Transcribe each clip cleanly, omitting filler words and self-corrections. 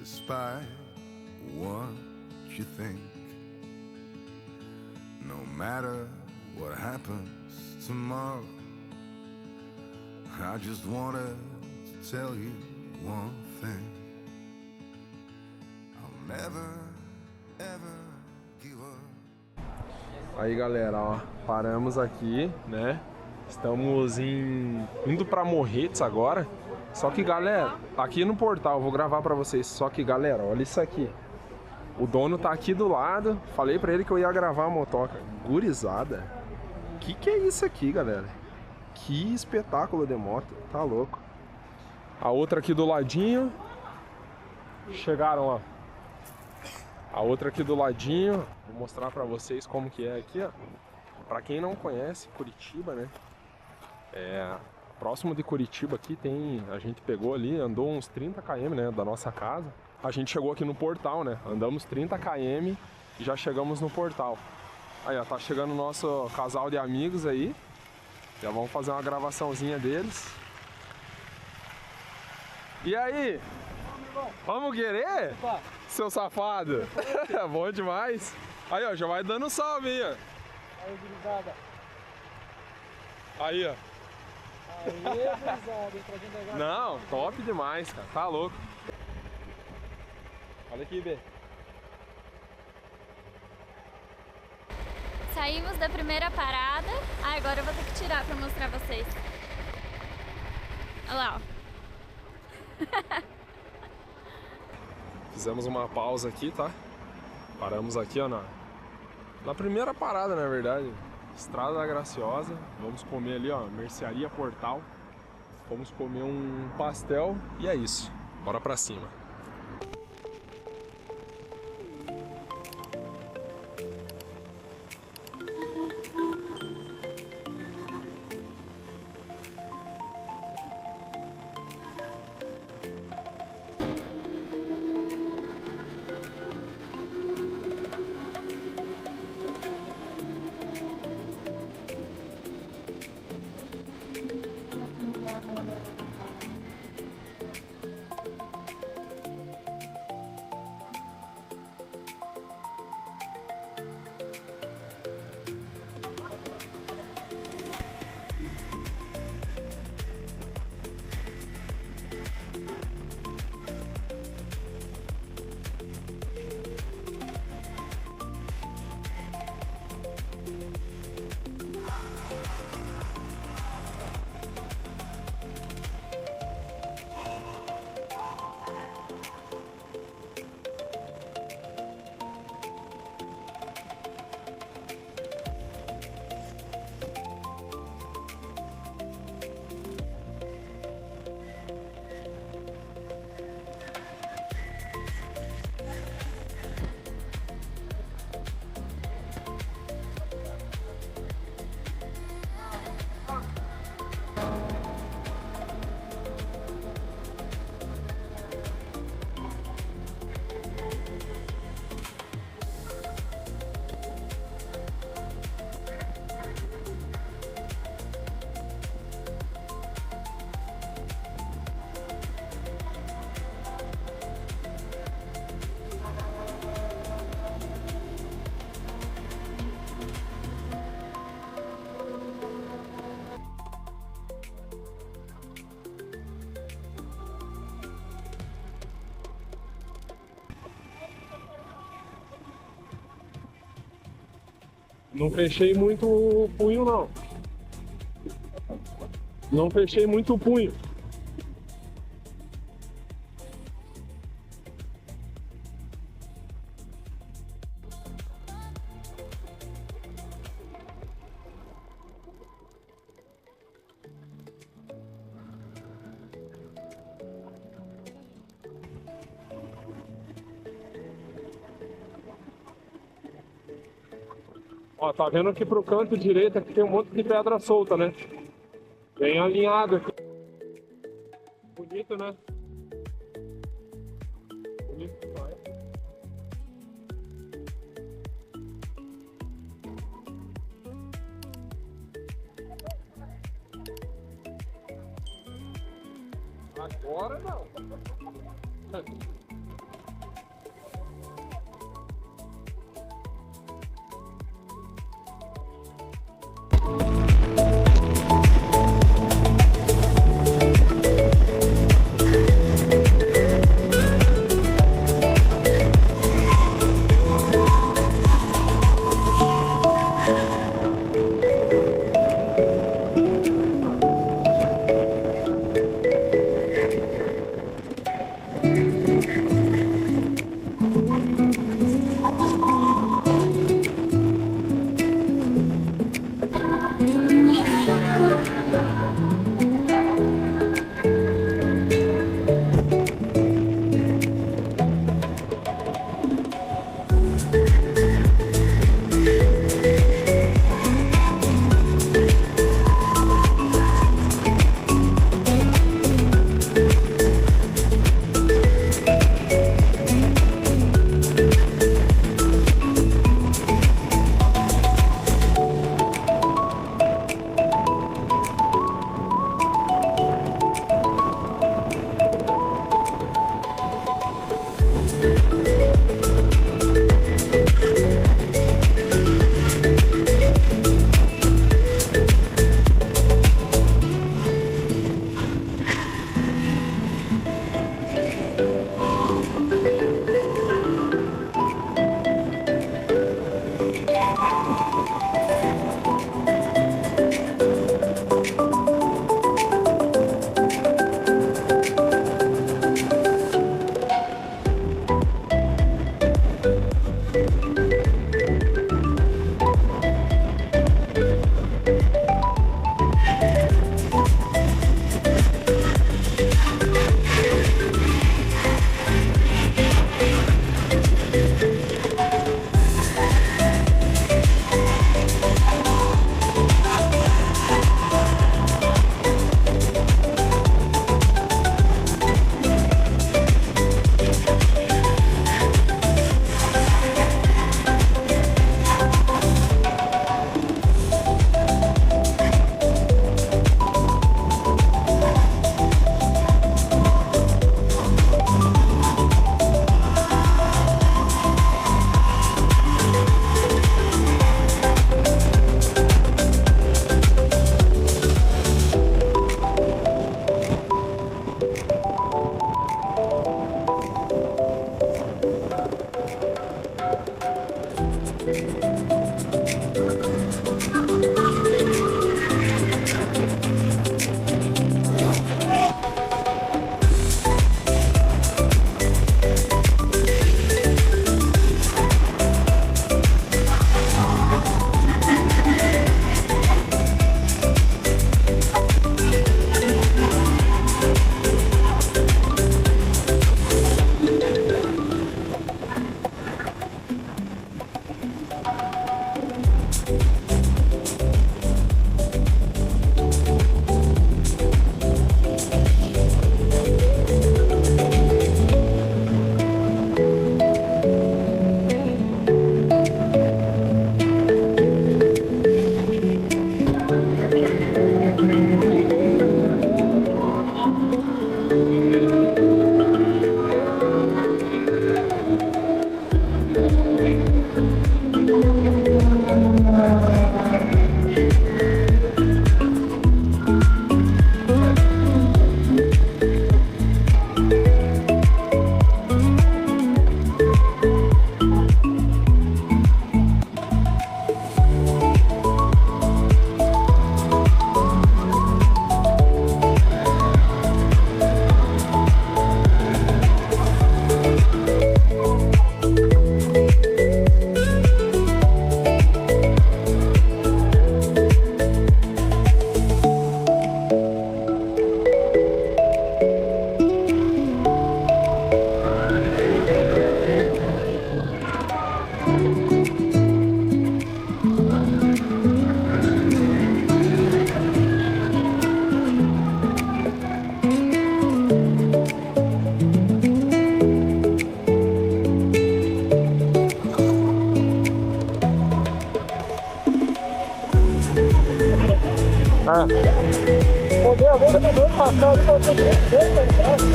despite what you think. No matter what happens tomorrow, I just wanted to tell you one thing. I'll never, ever give up. Aí galera, ó, paramos aqui, né? Estamos indo pra Morretes agora. Só que galera, aqui no portal, eu vou gravar pra vocês. Só que galera, olha isso aqui. O dono tá aqui do lado. Falei pra ele que eu ia gravar a motoca. Gurizada. Que é isso aqui, galera? Que espetáculo de moto. Tá louco. A outra aqui do ladinho. Chegaram, ó. A outra aqui do ladinho. Vou mostrar pra vocês como que é aqui, ó. Pra quem não conhece Curitiba, né? Próximo de Curitiba aqui tem... A gente pegou ali, andou uns 30 km, né? Da nossa casa. A gente chegou aqui no portal, né? Andamos 30 km e já chegamos no portal. Aí, ó, tá chegando o nosso casal de amigos aí. Já vamos fazer uma gravaçãozinha deles. E aí? Vamos querer? Opa. Seu safado. Bom demais. Aí, ó, já vai dando um salve aí, ó. Aí, gurizada. Aí, ó. Aí, gurizada. Entrando agora. Não, top demais, cara. Tá louco. Olha aqui, B. Saímos da primeira parada. Agora eu vou ter que tirar pra mostrar pra vocês. Olha lá, ó. Fizemos uma pausa aqui, tá? Paramos aqui, ó, na primeira parada, na verdade. Estrada da Graciosa. Vamos comer ali, ó, Mercearia Portal. Vamos comer um pastel e é isso. Bora pra cima. Não fechei muito o punho, não. Não fechei muito o punho. Ó, tá vendo aqui pro canto direito aqui tem um monte de pedra solta, né? Bem alinhado aqui. Bonito, né? Bonito demais. Agora não.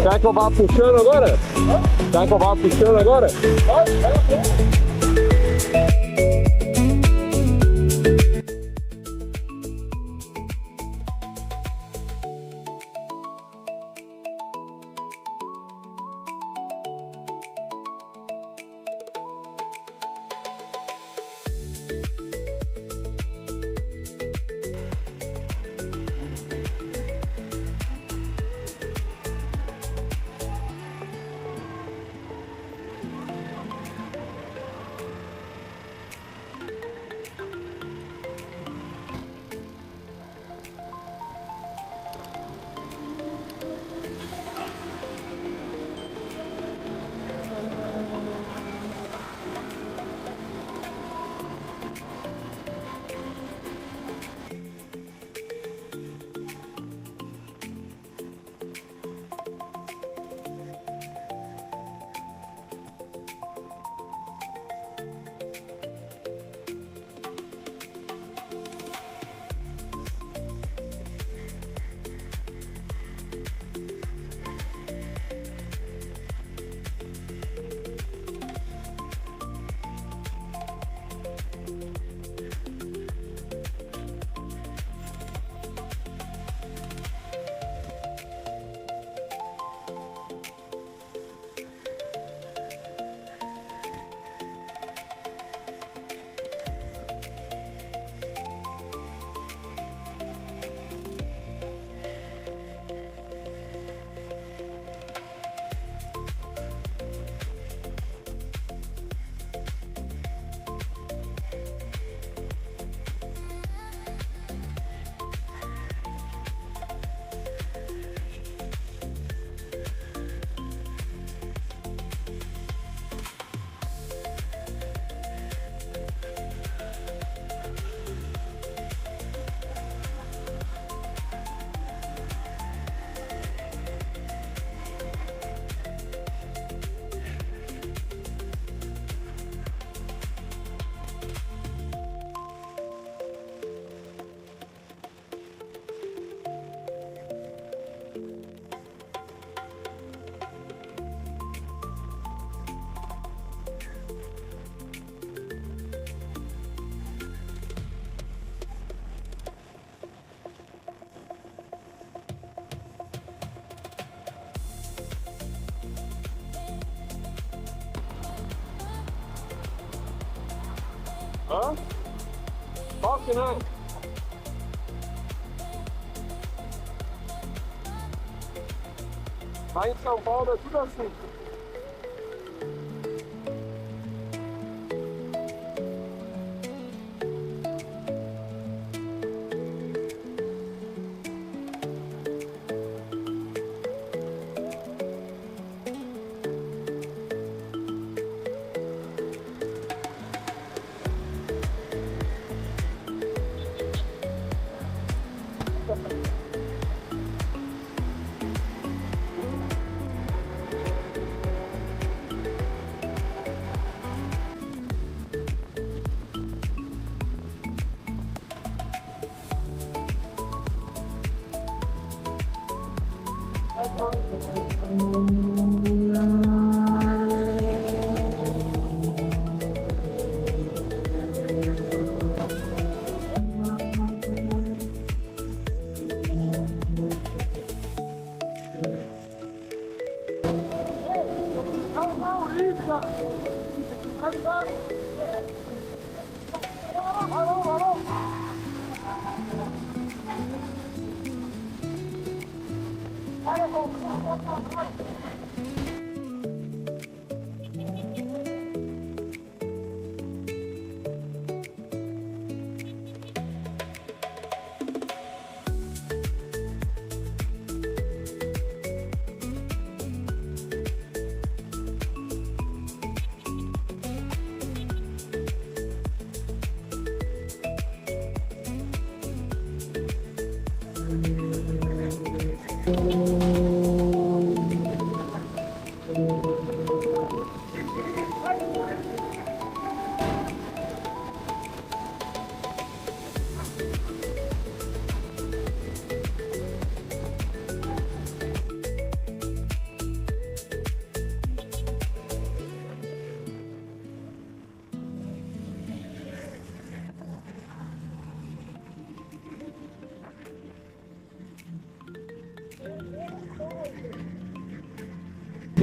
Quer que eu vá puxando agora? Quer que eu vá puxando agora? Hã? Toque, né? Lá em São Paulo é tudo assim.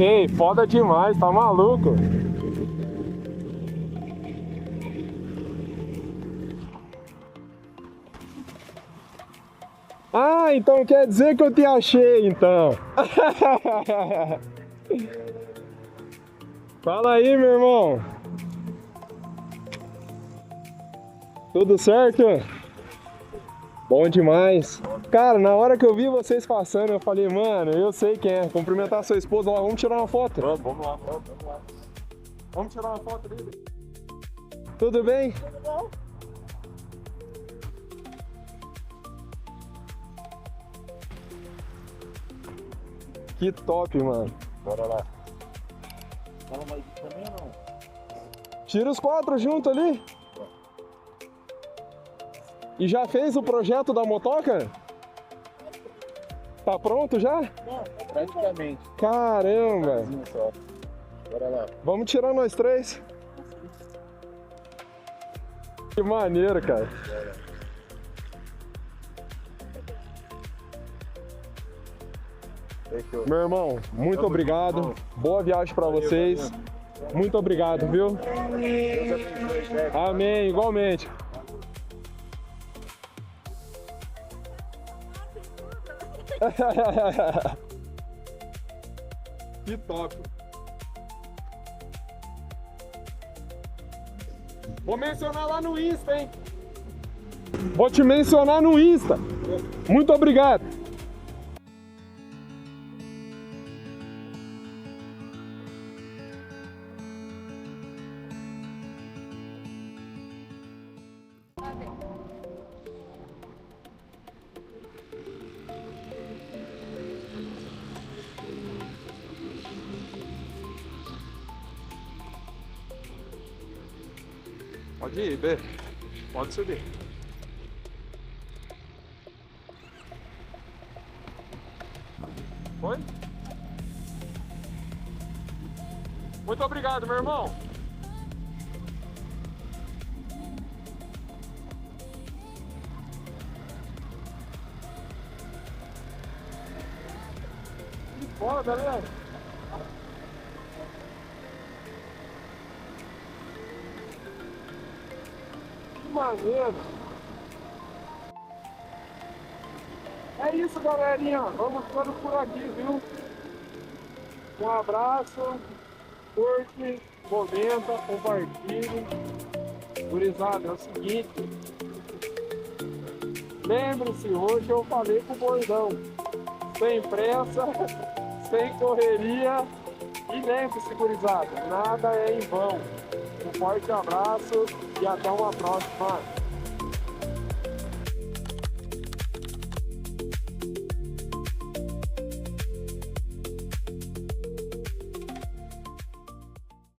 Ei, foda demais, tá maluco? Ah, então quer dizer que eu te achei, então. Fala aí, meu irmão. Tudo certo? Bom demais. Cara, na hora que eu vi vocês passando, eu falei, mano, eu sei quem é. Cumprimentar sua esposa lá, vamos tirar uma foto? Vamos lá. Vamos tirar uma foto dele. Tudo bem? Tudo bom? Que top, mano. Bora lá. Fala mais também ou não? Tira os 4 junto ali. E já fez o projeto da motoca? Tá pronto já? Não, Praticamente. Caramba! Só. Bora lá. Vamos tirar nós 3. Que maneiro, cara. Fechou. Meu irmão, muito obrigado. Boa viagem pra vocês. Muito obrigado, viu? Amém, igualmente. Que top. Vou mencionar lá no Insta, hein? Vou te mencionar no Insta. Muito obrigado. Pode ir, B. Pode subir. Foi? Muito obrigado, meu irmão. Que foda, galera. Maneiro. É isso, galerinha. Vamos ficando por aqui, viu? Um abraço, curte, comenta, compartilhe. Gurizada, é o seguinte. Lembre-se, hoje eu falei com o bordão. Sem pressa, sem correria. E lembre-se, gurizada, nada é em vão. Um forte abraço e até uma próxima.